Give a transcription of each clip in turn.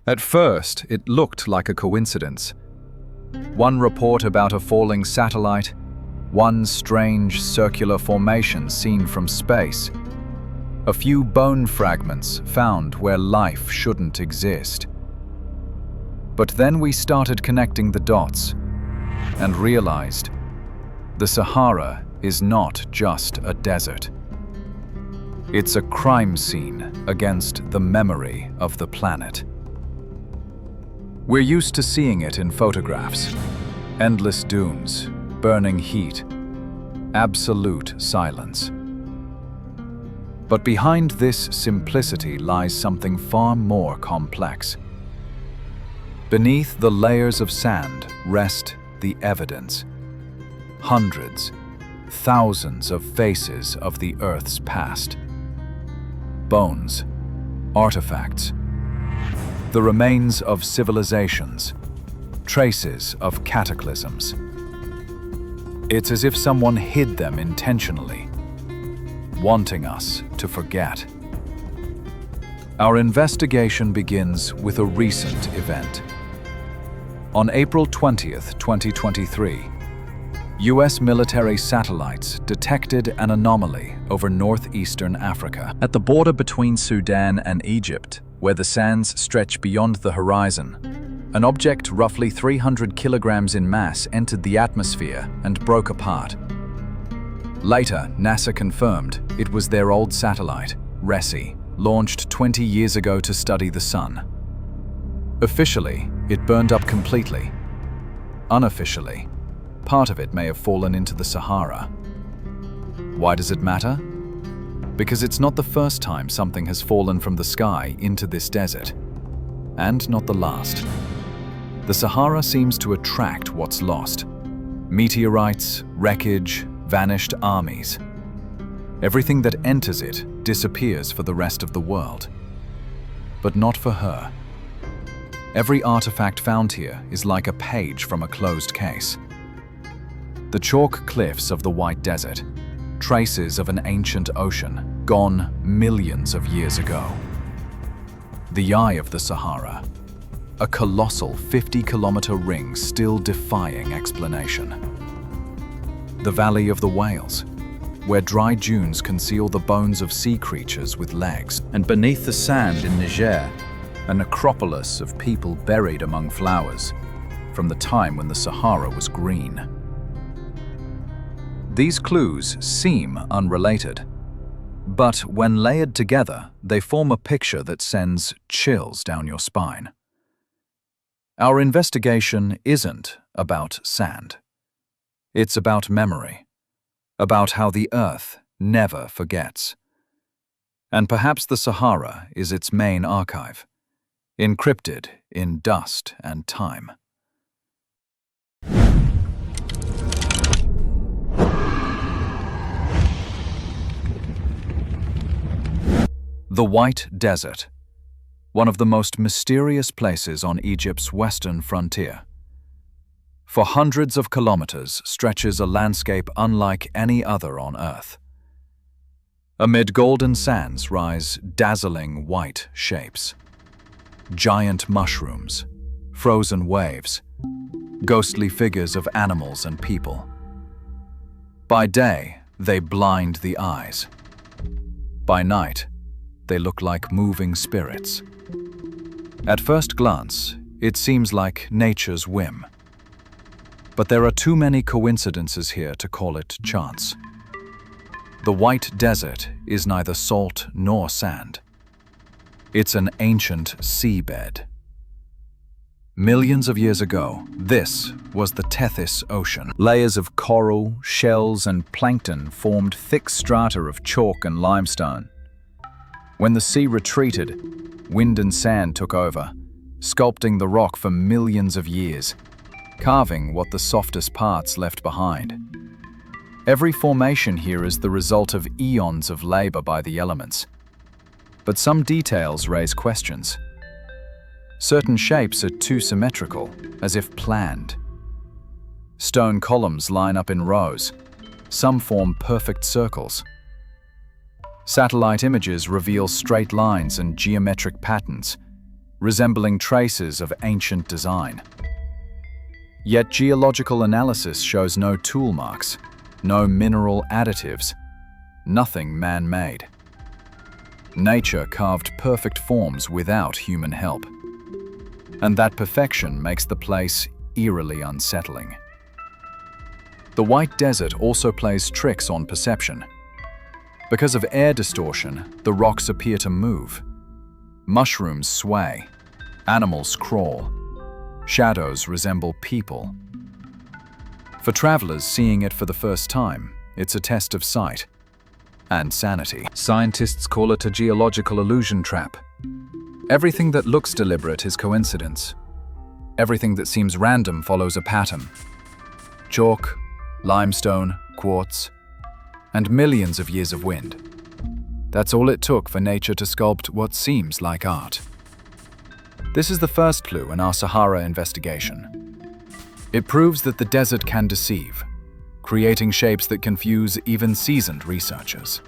At first, it looked like a coincidence. One report about a falling satellite, one strange circular formation seen from space, a few bone fragments found where life shouldn't exist. But then we started connecting the dots and realized the Sahara is not just a desert. It's a crime scene against the memory of the planet. We're used to seeing it in photographs. Endless dunes, burning heat, absolute silence. But behind this simplicity lies something far more complex. Beneath the layers of sand rest the evidence. Hundreds, thousands of faces of the Earth's past. Bones, artifacts, the remains of civilizations, traces of cataclysms. It's as if someone hid them intentionally, wanting us to forget. Our investigation begins with a recent event. On April 20th, 2023, US military satellites detected an anomaly over northeastern Africa. At the border between Sudan and Egypt, where the sands stretch beyond the horizon, an object roughly 300 kilograms in mass entered the atmosphere and broke apart. Later, NASA confirmed it was their old satellite, RESI, launched 20 years ago to study the Sun. Officially, it burned up completely. Unofficially, part of it may have fallen into the Sahara. Why does it matter? Because it's not the first time something has fallen from the sky into this desert, and not the last. The Sahara seems to attract what's lost. Meteorites, wreckage, vanished armies. Everything that enters it disappears for the rest of the world. But not for her. Every artifact found here is like a page from a closed case. The chalk cliffs of the White Desert, traces of an ancient ocean, gone millions of years ago. The Eye of the Sahara, a colossal 50-kilometer ring still defying explanation. The Valley of the Whales, where dry dunes conceal the bones of sea creatures with legs. And beneath the sand in Niger, a necropolis of people buried among flowers, from the time when the Sahara was green. These clues seem unrelated, but when layered together, they form a picture that sends chills down your spine. Our investigation isn't about sand. It's about memory, about how the Earth never forgets. And perhaps the Sahara is its main archive, encrypted in dust and time. The White Desert, one of the most mysterious places on Egypt's western frontier. For hundreds of kilometers stretches a landscape unlike any other on Earth. Amid golden sands rise dazzling white shapes. Giant mushrooms, frozen waves, ghostly figures of animals and people. By day, they blind the eyes. By night, they look like moving spirits. At first glance, it seems like nature's whim. But there are too many coincidences here to call it chance. The White Desert is neither salt nor sand. It's an ancient seabed. Millions of years ago, this was the Tethys Ocean. Layers of coral, shells, and plankton formed thick strata of chalk and limestone. When the sea retreated, wind and sand took over, sculpting the rock for millions of years, carving what the softest parts left behind. Every formation here is the result of eons of labor by the elements. But some details raise questions. Certain shapes are too symmetrical, as if planned. Stone columns line up in rows. Some form perfect circles. Satellite images reveal straight lines and geometric patterns, resembling traces of ancient design. Yet geological analysis shows no tool marks, no mineral additives, nothing man-made. Nature carved perfect forms without human help. And that perfection makes the place eerily unsettling. The White Desert also plays tricks on perception. Because of air distortion, the rocks appear to move. Mushrooms sway, animals crawl, shadows resemble people. For travelers seeing it for the first time, it's a test of sight and sanity. Scientists call it a geological illusion trap. Everything that looks deliberate is coincidence. Everything that seems random follows a pattern. Chalk, limestone, quartz, and millions of years of wind. That's all it took for nature to sculpt what seems like art. This is the first clue in our Sahara investigation. It proves that the desert can deceive, creating shapes that confuse even seasoned researchers.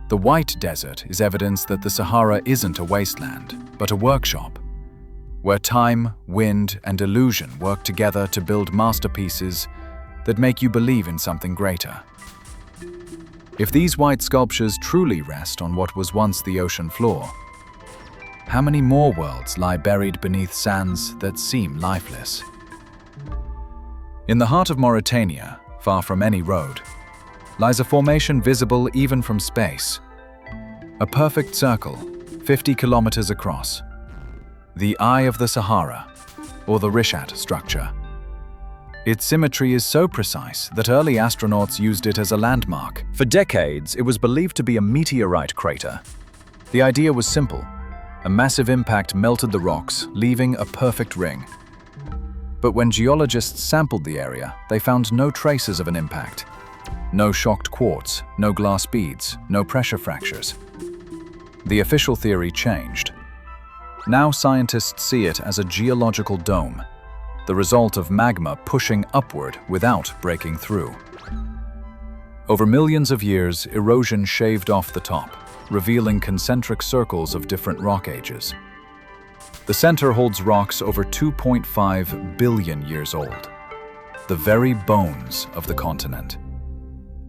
The White Desert is evidence that the Sahara isn't a wasteland, but a workshop, where time, wind, and illusion work together to build masterpieces that make you believe in something greater. If these white sculptures truly rest on what was once the ocean floor, how many more worlds lie buried beneath sands that seem lifeless? In the heart of Mauritania, far from any road, lies a formation visible even from space. A perfect circle, 50 kilometers across. The Eye of the Sahara, or the Rishat structure. Its symmetry is so precise that early astronauts used it as a landmark. For decades, it was believed to be a meteorite crater. The idea was simple. A massive impact melted the rocks, leaving a perfect ring. But when geologists sampled the area, they found no traces of an impact. No shocked quartz, no glass beads, no pressure fractures. The official theory changed. Now scientists see it as a geological dome, the result of magma pushing upward without breaking through. Over millions of years, erosion shaved off the top, revealing concentric circles of different rock ages. The center holds rocks over 2.5 billion years old, the very bones of the continent.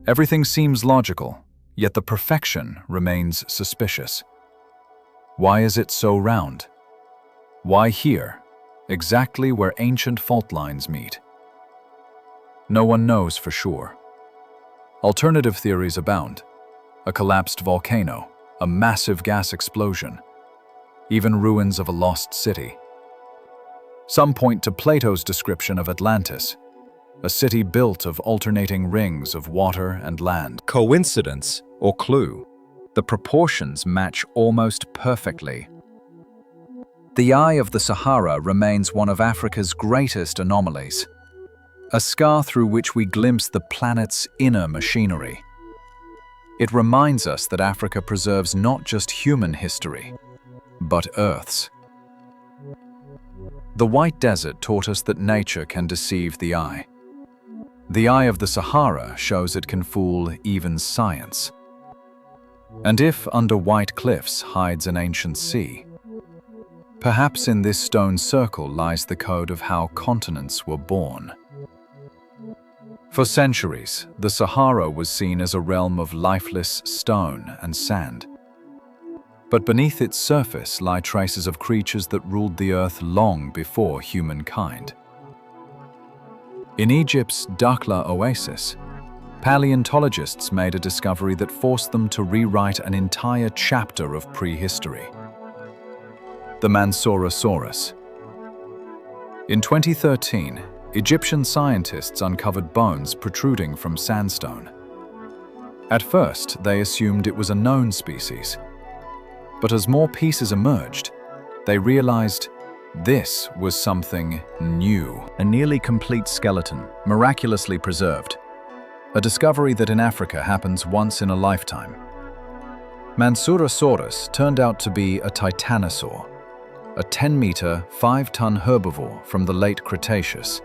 Everything seems logical, yet the perfection remains suspicious. Why is it so round? Why here, exactly where ancient fault lines meet? No one knows for sure. Alternative theories abound. A collapsed volcano, a massive gas explosion, even ruins of a lost city. Some point to Plato's description of Atlantis, a city built of alternating rings of water and land. Coincidence or clue? The proportions match almost perfectly. The Eye of the Sahara remains one of Africa's greatest anomalies, a scar through which we glimpse the planet's inner machinery. It reminds us that Africa preserves not just human history, but Earth's. The White Desert taught us that nature can deceive the eye. The Eye of the Sahara shows it can fool even science. And if under white cliffs hides an ancient sea, perhaps in this stone circle lies the code of how continents were born. For centuries, the Sahara was seen as a realm of lifeless stone and sand. But beneath its surface lie traces of creatures that ruled the earth long before humankind. In Egypt's Dakhla oasis, paleontologists made a discovery that forced them to rewrite an entire chapter of prehistory: the Mansourosaurus. In 2013, Egyptian scientists uncovered bones protruding from sandstone. At first, they assumed it was a known species. But as more pieces emerged, they realized this was something new. A nearly complete skeleton, miraculously preserved. A discovery that in Africa happens once in a lifetime. Mansourosaurus turned out to be a titanosaur, a 10-meter, 5-ton herbivore from the late Cretaceous.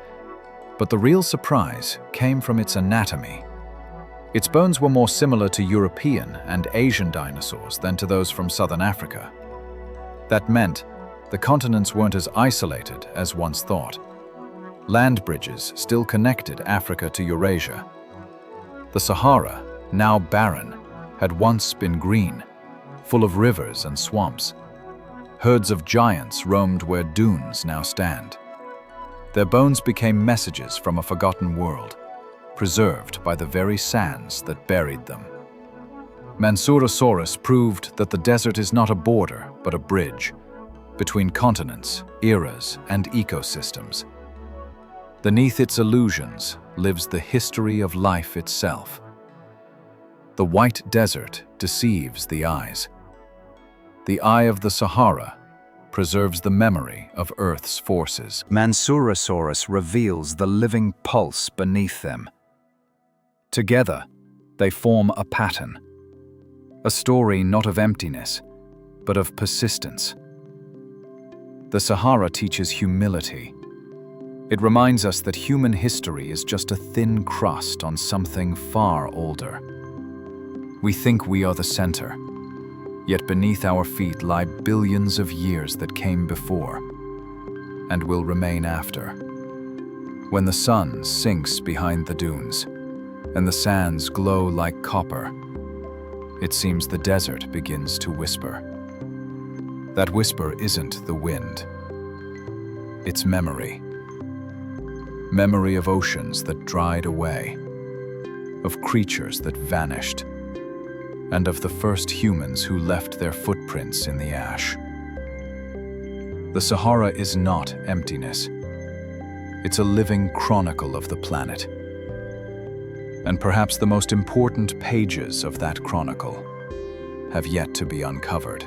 But the real surprise came from its anatomy. Its bones were more similar to European and Asian dinosaurs than to those from southern Africa. That meant The continents weren't as isolated as once thought. Land bridges still connected Africa to Eurasia. The Sahara, now barren, had once been green, full of rivers and swamps. Herds of giants roamed where dunes now stand. Their bones became messages from a forgotten world, preserved by the very sands that buried them. Mansurosaurus proved that the desert is not a border, but a bridge between continents, eras, and ecosystems. Beneath its illusions lives the history of life itself. The white desert deceives the eyes. The eye of the Sahara preserves the memory of Earth's forces. Mansurosaurus reveals the living pulse beneath them. Together, they form a pattern, a story not of emptiness, but of persistence. The Sahara teaches humility. It reminds us that human history is just a thin crust on something far older. We think we are the center, yet beneath our feet lie billions of years that came before and will remain after. When the sun sinks behind the dunes and the sands glow like copper, it seems the desert begins to whisper. That whisper isn't the wind. It's memory. Memory of oceans that dried away, of creatures that vanished, and of the first humans who left their footprints in the ash. The Sahara is not emptiness. It's a living chronicle of the planet. And perhaps the most important pages of that chronicle have yet to be uncovered.